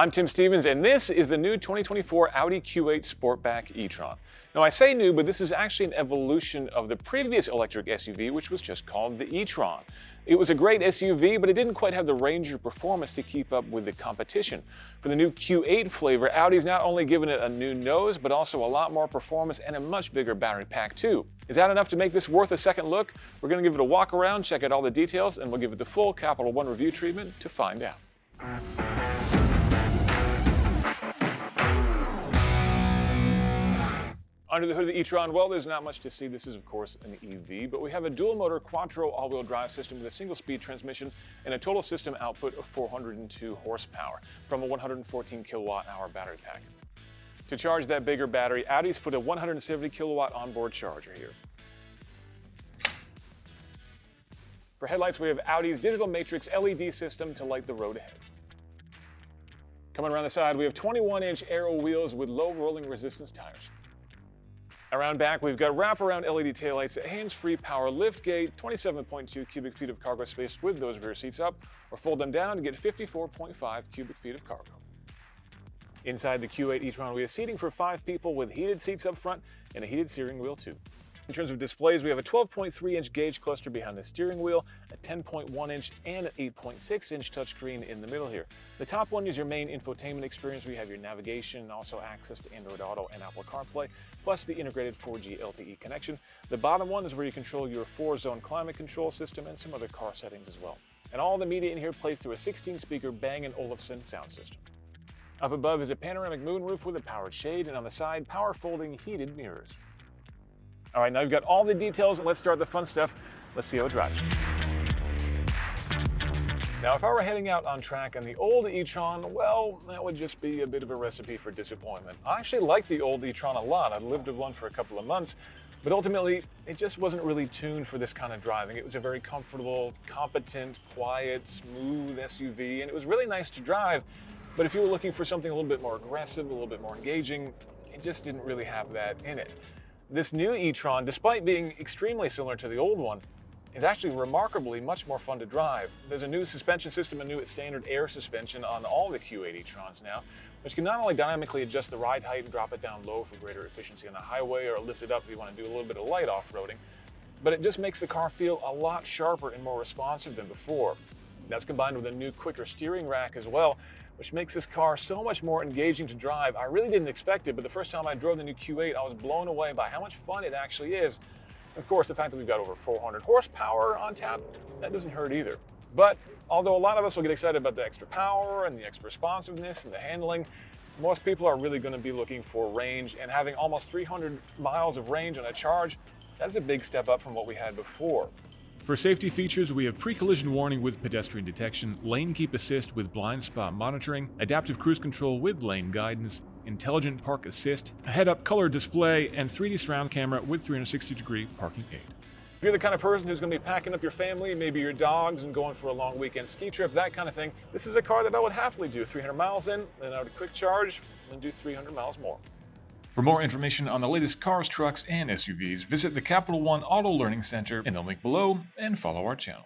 I'm Tim Stevens, and this is the new 2024 Audi Q8 Sportback E-Tron. Now, I say new, but this is actually an evolution of the previous electric SUV, which was just called the E-Tron. It was a great SUV, but it didn't quite have the range or performance to keep up with the competition. For the new Q8 flavor, Audi's not only given it a new nose, but also a lot more performance and a much bigger battery pack too. Is that enough to make this worth a second look? We're going to give it a walk around, check out all the details, and we'll give it the full Capital One review treatment to find out. Under the hood of the e-tron, well, there's not much to see. This is, of course, an EV, but we have a dual-motor quattro all-wheel drive system with a single-speed transmission and a total system output of 402 horsepower from a 114 kilowatt-hour battery pack. To charge that bigger battery, Audi's put a 170 kilowatt onboard charger here. For headlights, we have Audi's digital matrix LED system to light the road ahead. Coming around the side, we have 21-inch aero wheels with low rolling resistance tires. Around back, we've got wraparound LED taillights, a hands-free power lift gate, 27.2 cubic feet of cargo space with those rear seats up, or fold them down to get 54.5 cubic feet of cargo. Inside the Q8 e-tron, we have seating for 5 people with heated seats up front and a heated steering wheel too. In terms of displays, we have a 12.3-inch gauge cluster behind the steering wheel, a 10.1-inch and an 8.6-inch touchscreen in the middle here. The top one is your main infotainment experience, where you have your navigation and also access to Android Auto and Apple CarPlay, plus the integrated 4G LTE connection. The bottom one is where you control your 4-zone climate control system and some other car settings as well. And all the media in here plays through a 16-speaker Bang & Olufsen sound system. Up above is a panoramic moonroof with a powered shade, and on the side, power folding heated mirrors. All right, now you've got all the details, and let's start the fun stuff. Let's see how it drives. Now, if I were heading out on track on the old e-tron, well, that would just be a bit of a recipe for disappointment. I actually like the old e-tron a lot. I've lived with one for a couple of months, but ultimately, it just wasn't really tuned for this kind of driving. It was a very comfortable, competent, quiet, smooth SUV, and it was really nice to drive. But if you were looking for something a little bit more aggressive, a little bit more engaging, it just didn't really have that in it. This new e-tron, despite being extremely similar to the old one, is actually remarkably much more fun to drive. There's a new suspension system, a new standard air suspension on all the Q8 e-trons now, which can not only dynamically adjust the ride height and drop it down low for greater efficiency on the highway, or lift it up if you want to do a little bit of light off-roading, but it just makes the car feel a lot sharper and more responsive than before. That's combined with a new quicker steering rack as well, which makes this car so much more engaging to drive. I really didn't expect it, but the first time I drove the new Q8, I was blown away by how much fun it actually is. Of course, the fact that we've got over 400 horsepower on tap, that doesn't hurt either. But although a lot of us will get excited about the extra power and the extra responsiveness and the handling, most people are really going to be looking for range, and having almost 300 miles of range on a charge, that's a big step up from what we had before. For safety features, we have pre-collision warning with pedestrian detection, lane keep assist with blind spot monitoring, adaptive cruise control with lane guidance, intelligent park assist, a head-up color display, and 3D surround camera with 360-degree parking aid. If you're the kind of person who's going to be packing up your family, maybe your dogs, and going for a long weekend ski trip, that kind of thing, this is a car that I would happily do 300 miles in, then out a quick charge, and do 300 miles more. For more information on the latest cars, trucks, and SUVs, visit the Capital One Auto Learning Center in the link below and follow our channel.